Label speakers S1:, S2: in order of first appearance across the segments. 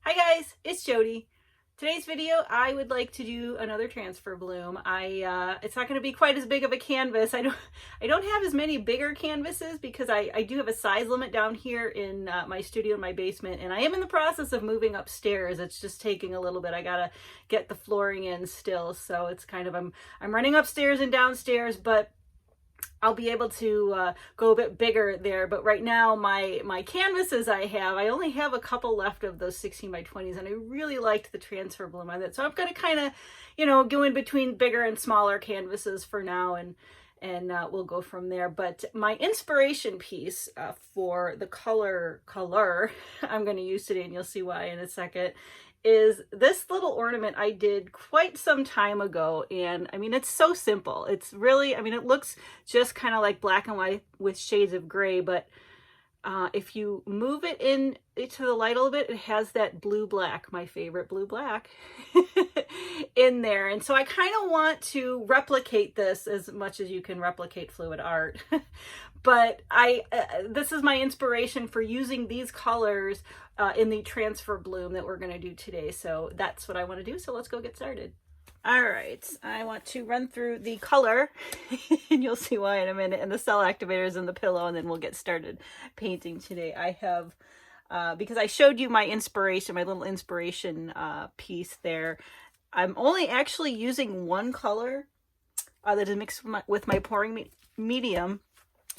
S1: Hi guys, it's Jody. Today's video, I would like to do another transfer bloom. It's not going to be quite as big of a canvas. I don't have as many bigger canvases because I do have a size limit down here in my studio in my basement, and I am in the process of moving upstairs. It's just taking a little bit. I gotta get the flooring in still, so it's kind of I'm running upstairs and downstairs, but I'll be able to go a bit bigger there. But right now, my canvases I only have a couple left of those 16 by 20s, and I really liked the transfer bloom on it. So I'm going to kind of, go in between bigger and smaller canvases for now, and we'll go from there. But my inspiration piece for the color I'm going to use today, and you'll see why in a second, is this little ornament I did quite some time ago. And I mean, it's so simple. It's really, I mean, it looks just kind of like black and white with shades of gray, but if you move it into the light a little bit, it has that blue black, my favorite blue black, in there. And so I kind of want to replicate this as much as you can replicate fluid art. But this is my inspiration for using these colors in the transfer bloom that we're going to do today. So that's what I want to do. So let's go get started. All right, I want to run through the color and you'll see why in a minute, and the cell activators and the pillow, and then we'll get started painting today. I have, because I showed you my inspiration, my little inspiration piece there, I'm only actually using one color that is mixed with my pouring medium,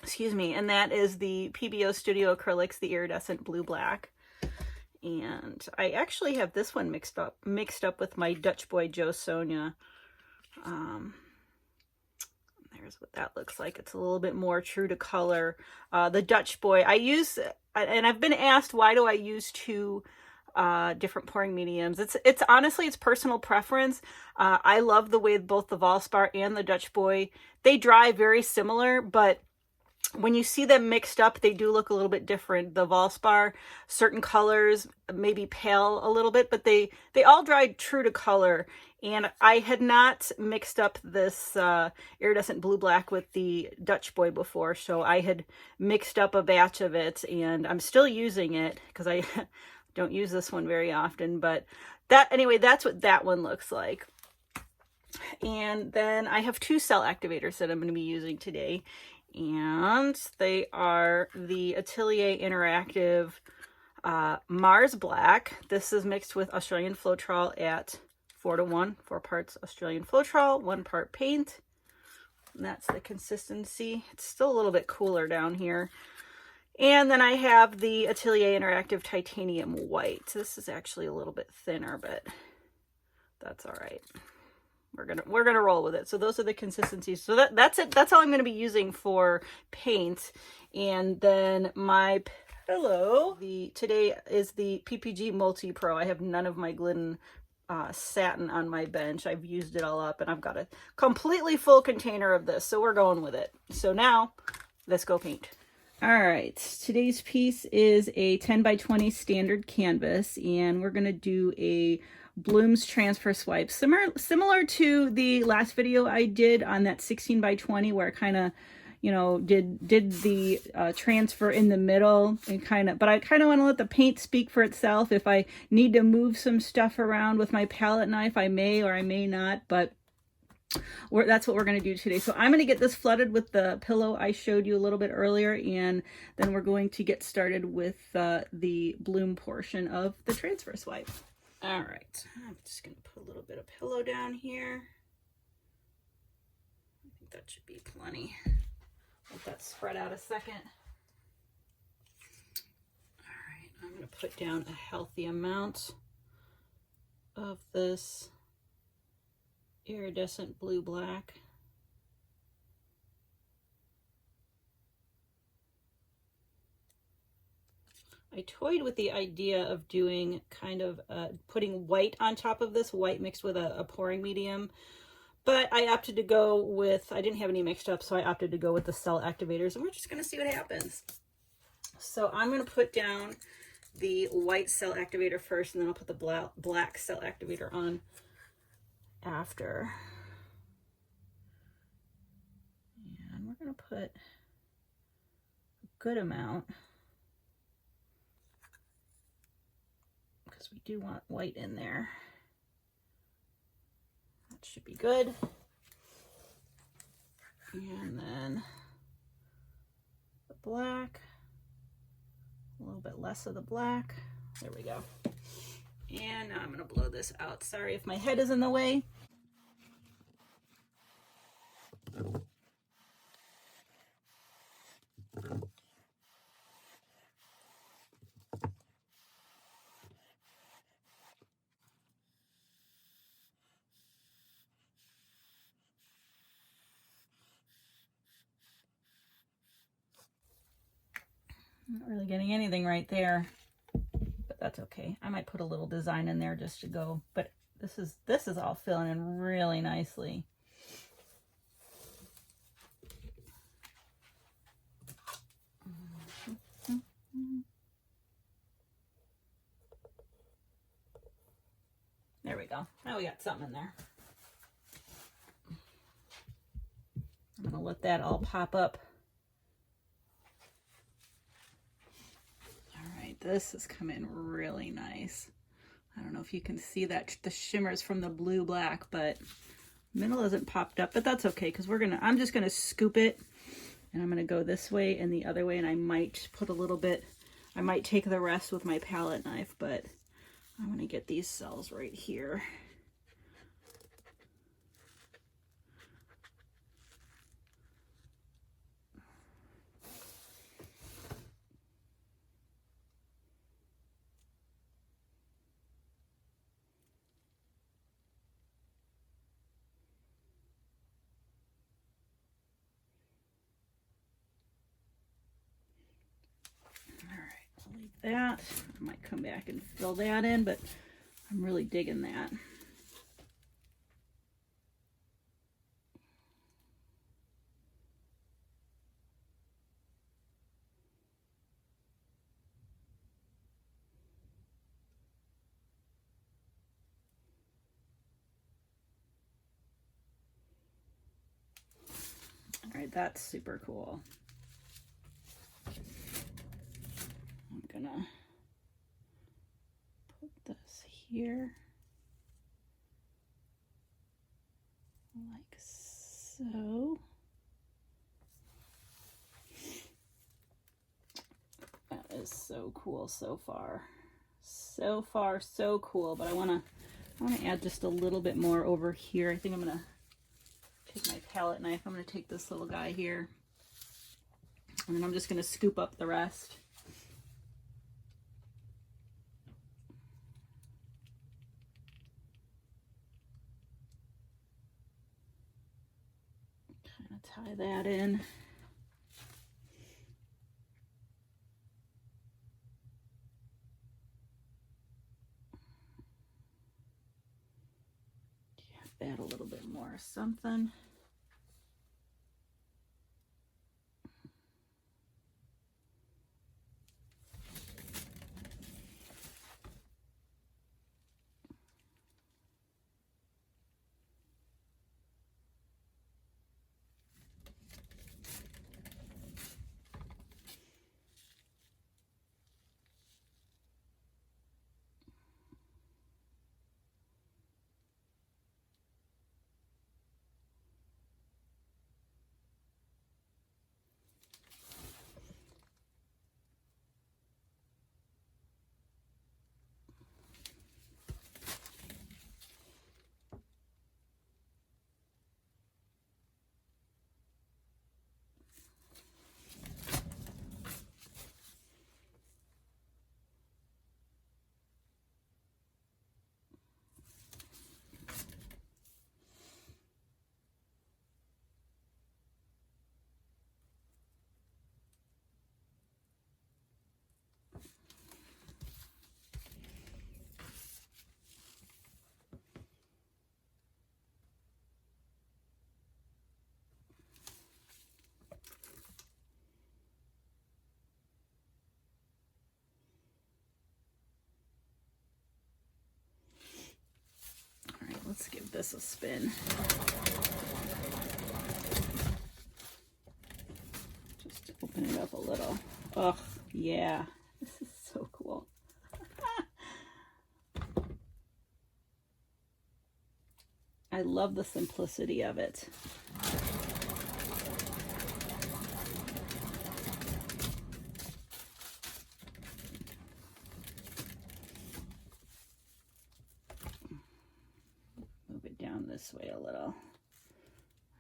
S1: excuse me, and that is the PBO Studio Acrylics, the iridescent blue black. And I actually have this one mixed up with my Dutch Boy Joe Sonia. There's what that looks like. It's a little bit more true to color. The Dutch Boy I use, and I've been asked, why do I use two different pouring mediums? It's honestly, it's personal preference. I love the way both the Valspar and the Dutch Boy, they dry very similar, but when you see them mixed up, they do look a little bit different. The Valspar, certain colors maybe pale a little bit, but they all dried true to color. And I had not mixed up this iridescent blue black with the Dutch Boy before, so I had mixed up a batch of it, and I'm still using it because I don't use this one very often. But anyway, that's what that one looks like. And then I have two cell activators that I'm going to be using today. And they are the Atelier Interactive Mars Black. This is mixed with Australian Floetrol at 4:1, 4 parts Australian Floetrol, 1 part paint. And that's the consistency. It's still a little bit cooler down here. And then I have the Atelier Interactive Titanium White. This is actually a little bit thinner, but that's all right. We're gonna roll with it. So those are the consistencies. So that's it. That's all I'm gonna be using for paint. And then my pillow, today is the PPG Multi Pro. I have none of my Glidden satin on my bench. I've used it all up, and I've got a completely full container of this. So we're going with it. So now let's go paint. All right, today's piece is a 10 by 20 standard canvas, and we're gonna do a Bloom's transfer swipe, similar to the last video I did on that 16 by 20, where I kind of, did the transfer in the middle, and but I kind of want to let the paint speak for itself. If I need to move some stuff around with my palette knife, I may or I may not, but that's what we're going to do today. So I'm going to get this flooded with the pillow I showed you a little bit earlier, and then we're going to get started with the bloom portion of the transfer swipe. All right, I'm just going to put a little bit of pillow down here. I think that should be plenty. Let that spread out a second. All right, I'm going to put down a healthy amount of this iridescent blue black. I toyed with the idea of doing kind of putting white on top of this, white mixed with a pouring medium, but I opted to go with, I didn't have any mixed up, so I opted to go with the cell activators, and we're just going to see what happens. So I'm going to put down the white cell activator first, and then I'll put the black cell activator on after. And we're going to put a good amount, we do want white in there. That should be good. And then the black, a little bit less of the black. There we go. And now I'm gonna blow this out. Sorry if my head is in the way. Not really getting anything right there, but that's okay. I might put a little design in there just to go, but this is all filling in really nicely. There we go. Now we got something in there. I'm gonna let that all pop up. This is coming really nice. I don't know if you can see that, the shimmers from the blue black, but middle isn't popped up, but that's okay because I'm just gonna scoop it and I'm gonna go this way and the other way, and I might put a little bit, I might take the rest with my palette knife, but I'm gonna get these cells right here. That I might come back and fill that in, but I'm really digging that. All right, that's super cool. I'm gonna put this here like so. That is so cool so far. So far, so cool. But I wanna add just a little bit more over here. I think I'm gonna take my palette knife. I'm gonna take this little guy here, and then I'm just gonna scoop up the rest. Tie that in. Add a little bit more something. Let's give this a spin. Just to open it up a little. Oh, yeah. This is so cool. I love the simplicity of it. Move it down this way a little.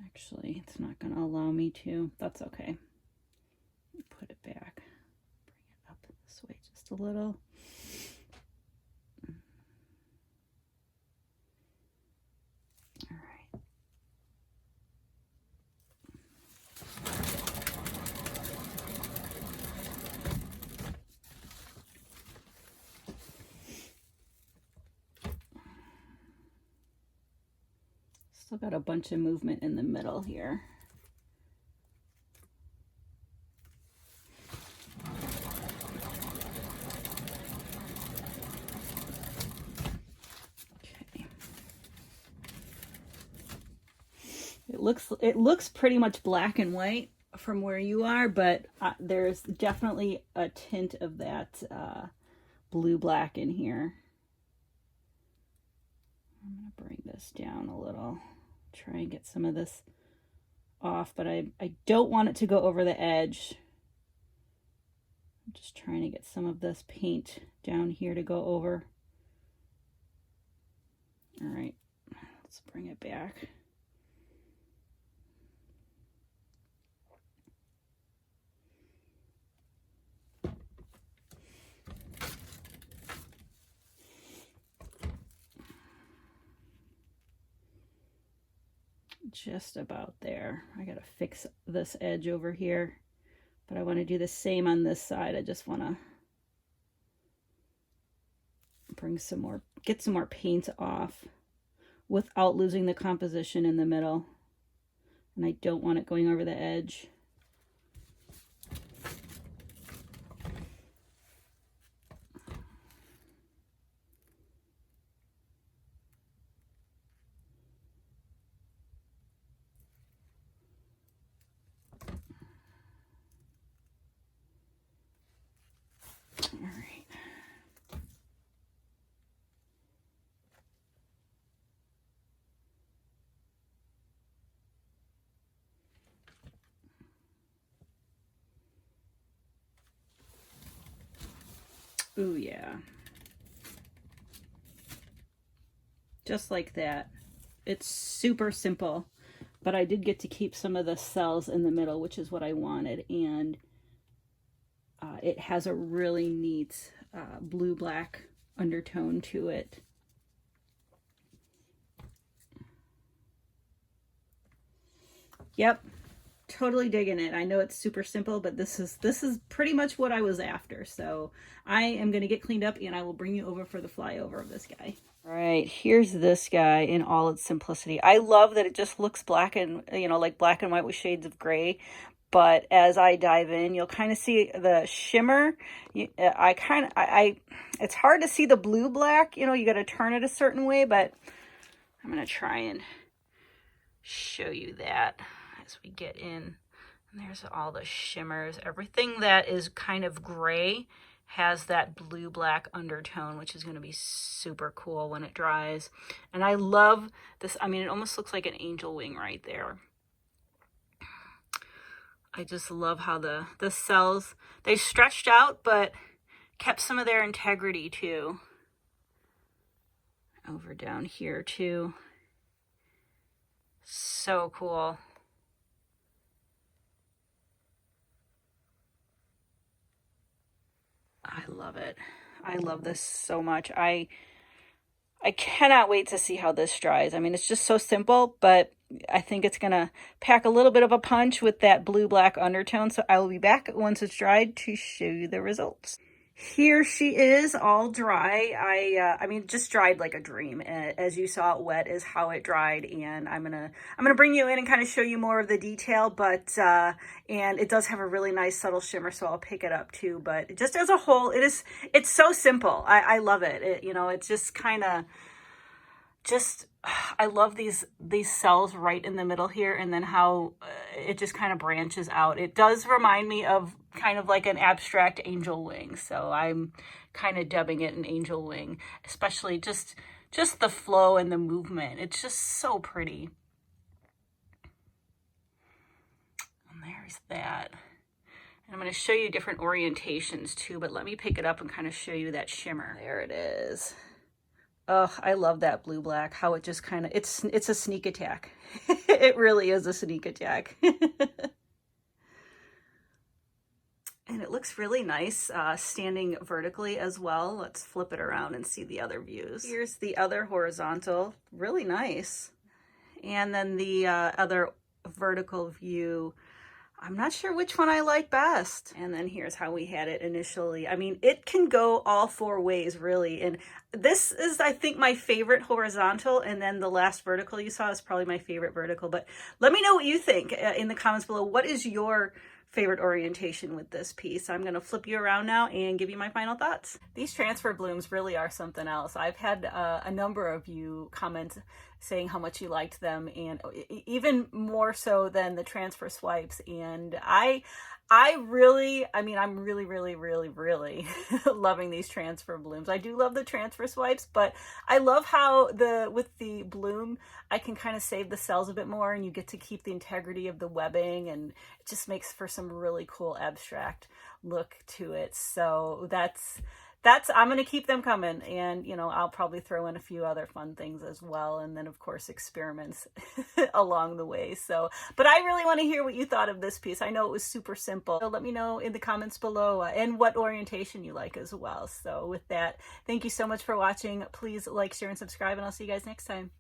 S1: Actually, it's not going to allow me to. That's okay. Put it back. Bring it up this way just a little. All right. Still got a bunch of movement in the middle here. Okay. It looks pretty much black and white from where you are, but there's definitely a tint of that blue black in here. I'm going to bring this down a little. Try and get some of this off, but I don't want it to go over the edge. I'm just trying to get some of this paint down here to go over. All right, let's bring it back. Just about there. I gotta fix this edge over here, but I want to do the same on this side. I just want to bring some more, get some more paint off without losing the composition in the middle, and I don't want it going over the edge. All right. Ooh, yeah. Just like that. It's super simple, but I did get to keep some of the cells in the middle, which is what I wanted, and it has a really neat blue-black undertone to it. Yep, totally digging it. I know it's super simple, but this is pretty much what I was after. So I am going to get cleaned up, and I will bring you over for the flyover of this guy. All right, here's this guy in all its simplicity. I love that it just looks black and, you know, like black and white with shades of gray. But as I dive in, you'll kind of see the shimmer. It's hard to see the blue black, you know, you got to turn it a certain way, but I'm going to try and show you that as we get in. And there's all the shimmers. Everything that is kind of gray has that blue black undertone, which is going to be super cool when it dries. And I love this. I mean, it almost looks like an angel wing right there. I just love how the cells, they stretched out, but kept some of their integrity too. Over down here too. So cool. I love it. I love this so much. I cannot wait to see how this dries. I mean, it's just so simple, but I think it's going to pack a little bit of a punch with that blue-black undertone. So I will be back once it's dried to show you the results. Here she is, all dry. I mean, just dried like a dream. As you saw, it wet is how it dried, and I'm gonna bring you in and kind of show you more of the detail. But and it does have a really nice subtle shimmer, so I'll pick it up too. But just as a whole, it's so simple. I love it. You know, it's just kind of I love these cells right in the middle here, and then how it just kind of branches out. It does remind me of kind of like an abstract angel wing, so I'm kind of dubbing it an angel wing, especially just just the flow and the movement. It's just so pretty. And there's that. And I'm going to show you different orientations too, but let me pick it up and kind of show you that shimmer. There it is. Oh, I love that blue black, how it just kind of, it's a sneak attack. It really is a sneak attack. And it looks really nice standing vertically as well. Let's flip it around and see the other views. Here's the other horizontal, really nice. And then the other vertical view, I'm not sure which one I like best. And then here's how we had it initially. I mean, it can go all four ways really. And this is, I think, my favorite horizontal. And then the last vertical you saw is probably my favorite vertical. But let me know what you think in the comments below. What is your favorite orientation with this piece? I'm going to flip you around now and give you my final thoughts. These transfer blooms really are something else. I've had a number of you comment saying how much you liked them, and even more so than the transfer swipes. And I'm really loving these transfer blooms. I do love the transfer swipes, but I love how with the bloom, I can kind of save the cells a bit more and you get to keep the integrity of the webbing, and it just makes for some really cool abstract look to it. So that's I'm going to keep them coming, and you know, I'll probably throw in a few other fun things as well, and then of course experiments along the way. So, but I really want to hear what you thought of this piece. I know it was super simple, so let me know in the comments below and what orientation you like as well. So with that, thank you so much for watching. Please like, share, and subscribe, and I'll see you guys next time.